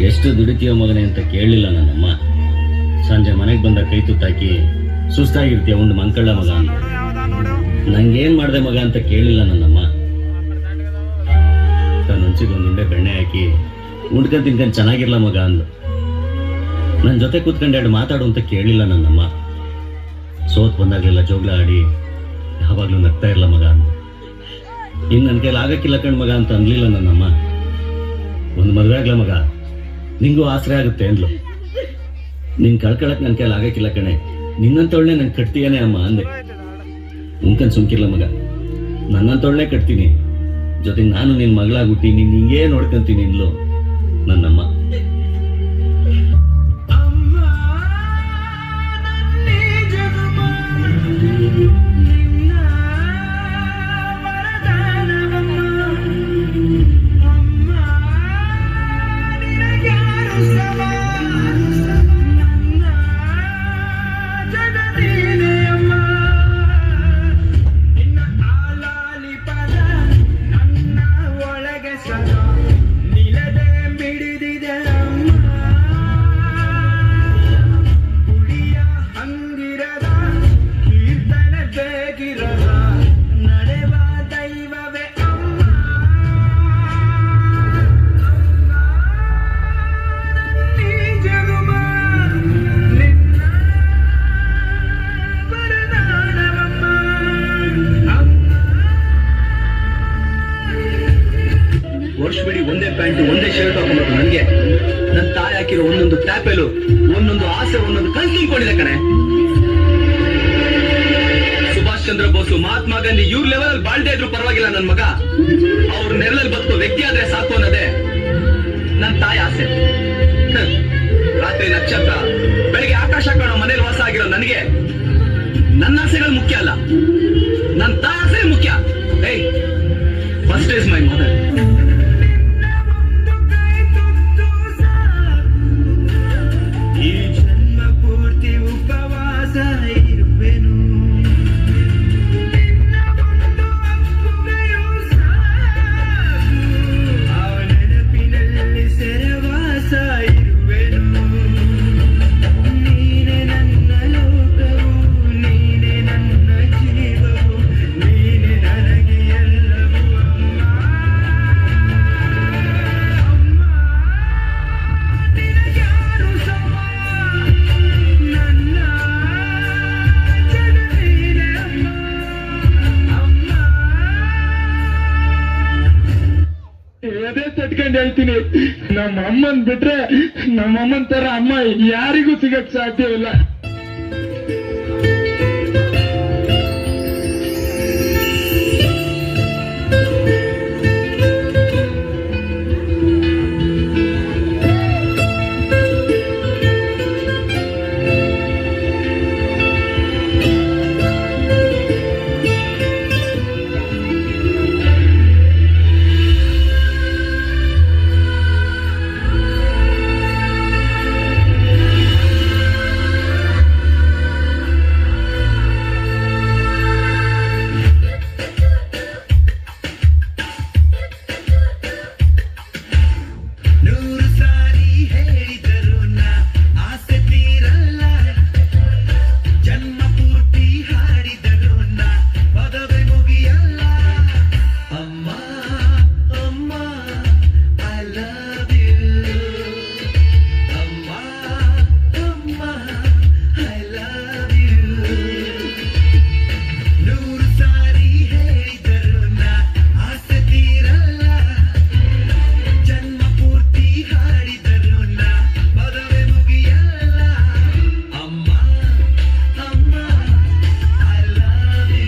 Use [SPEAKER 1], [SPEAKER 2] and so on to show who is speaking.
[SPEAKER 1] ಎಷ್ಟು ದುಡಿತೀಯೋ ಮಗನೇ ಅಂತ ಕೇಳಲಿಲ್ಲ ನನ್ನಮ್ಮ. ಸಂಜೆ ಮನೆಗೆ ಬಂದ ಕೈ ತುತ್ತಾಕಿ ಸುಸ್ತಾಗಿರ್ತೀಯ ಒಂದು ಮಂಕಳ್ಳ ಮಗ ಅಂತ. ನಂಗೇನ್ ಮಾಡ್ದೆ ಮಗ ಅಂತ ಕೇಳಿಲ್ಲ ನನ್ನಮ್ಮ. ತಾನು ಹಂಚಿದೊಂದು ಉಂಡೆ ಬೆಣ್ಣೆ ಹಾಕಿ ಉಂಡ್ಕೊಂಡ್ ತಿನ್ಕೊಂಡ್ ಚೆನ್ನಾಗಿರ್ಲ ಮಗ ಅಂದು. ನನ್ನ ಜೊತೆ ಕೂತ್ಕೊಂಡು ಎರಡು ಮಾತಾಡು ಅಂತ ಕೇಳಿಲ್ಲ ನನ್ನಮ್ಮ. ಸೋತ್ ಬಂದಾಗ್ಲೆಲ್ಲ ಜೋಗ್ಲ ಆಡಿ ಯಾವಾಗ್ಲೂ ನಗ್ತಾ ಇರ್ಲ ಮಗ ಅಂದು. ಇನ್ ನನ್ ಕೈಲಿ ಆಗಕ್ಕಿಲ್ಲ ಕಣ್ ಮಗ ಅಂತ ಅನ್ಲಿಲ್ಲ ನನ್ನಮ್ಮ. ಒಂದು ಮದುವೆ ಆಗ್ಲ ಮಗ, ನಿಂಗೂ ಆಸರೆ ಆಗುತ್ತೆ ಅಂದ್ಲು. ನಿನ್ ಕಳ್ಕೊಳಕ್ ನನ್ ಕೈಲಿ ಆಗಕ್ಕಿಲ್ಲ ಕಣೆ, ನಿನ್ನಂತೊಳ್ಳೆ ನನ್ ಕಟ್ತೀಯನೇ ಅಮ್ಮ ಅಂದೆ. ಉಂಕನ್ ಸುಮ್ಕಿರ್ಲ ಮಗ, ನನ್ನಂತೊಳ್ಳೆ ಕಟ್ತೀನಿ, ಜೊತೆಗೆ ನಾನು ನಿನ್ ಮಗಳಾಗ್ಬಿಟ್ಟಿ ನೀನ್ ಹಿಂಗೇ ನೋಡ್ಕೊಂತೀನಿ ಅಂದ್ಲು ನನ್ನಮ್ಮ.
[SPEAKER 2] ವರ್ಷಬಿಡಿ ಒಂದೇ ಪ್ಯಾಂಟು ಒಂದೇ ಶರ್ಟ್ ಹಾಕೊಂಡ್ಬಾರ್ದು. ನನಗೆ ನನ್ನ ತಾಯಿ ಹಾಕಿರೋ ಒಂದೊಂದು ಟ್ಯಾಪೆಲು, ಒಂದೊಂದು ಆಸೆ, ಒಂದೊಂದು ಕನಸು ತುಂಬಿಕೊಂಡಿದೆ ಕಣೆ. ಸುಭಾಷ್ ಚಂದ್ರ ಬೋಸ್, ಮಹಾತ್ಮ ಗಾಂಧಿ ಇವ್ರ ಲೆವೆಲ್ ಅಲ್ಲಿ ಬಾಳ್ದೇ ಇದ್ರು ಪರವಾಗಿಲ್ಲ. ನನ್ ಮಗ ಅವ್ರ ನೆರಳಲ್ಲಿ ಬದುಕೋ ವ್ಯಕ್ತಿ ಆದ್ರೆ ಸಾಕು ಅನ್ನೋದೇ ನನ್ನ ತಾಯಿ ಆಸೆ. ರಾತ್ರಿ ನಕ್ಷತ್ರ, ಬೆಳಿಗ್ಗೆ ಆಕಾಶ ಕಾಣೋ ಮನೇಲಿ ವಾಸ ಆಗಿರೋ ನನಗೆ ನನ್ನ ಆಸೆಗಳು ಮುಖ್ಯ ಅಲ್ಲ, ನನ್ನ ತಾಯಿ ಆಸೆ ಮುಖ್ಯ. ಏಯ್, ಫಸ್ಟ್ ಈಸ್ ಮೈ ಮದರ್. ಈ ಜನ್ಮ ಪೂರ್ತಿ ಉಪವಾಸ ಇರುವೆನು, ಆ ನೆನಪಿನಲ್ಲಿ ಸೆರವಾಸ ಇರುವೆನು. ನೀನೆ ನನ್ನ ಲೋಕವು, ನೀನೆ ನನ್ನ ಜೀವವು, ನೀನೆ ನನಗೆ ಎಲ್ಲವೂ ಅಮ್ಮ. ನಿನಗ್ಯಾರು ಸಮ, ನನ್ನ ಜಗವೀನೆ ಅಮ್ಮ.
[SPEAKER 3] ಎದೆ ತಟ್ಕೊಂಡು ಹೇಳ್ತೀನಿ, ನಮ್ಮ ಅಮ್ಮನ್ ಬಿಟ್ರೆ ನಮ್ಮಮ್ಮನ್ ತರ ಅಮ್ಮ ಯಾರಿಗೂ ಸಿಗಕ್ ಸಾಧ್ಯವಿಲ್ಲ.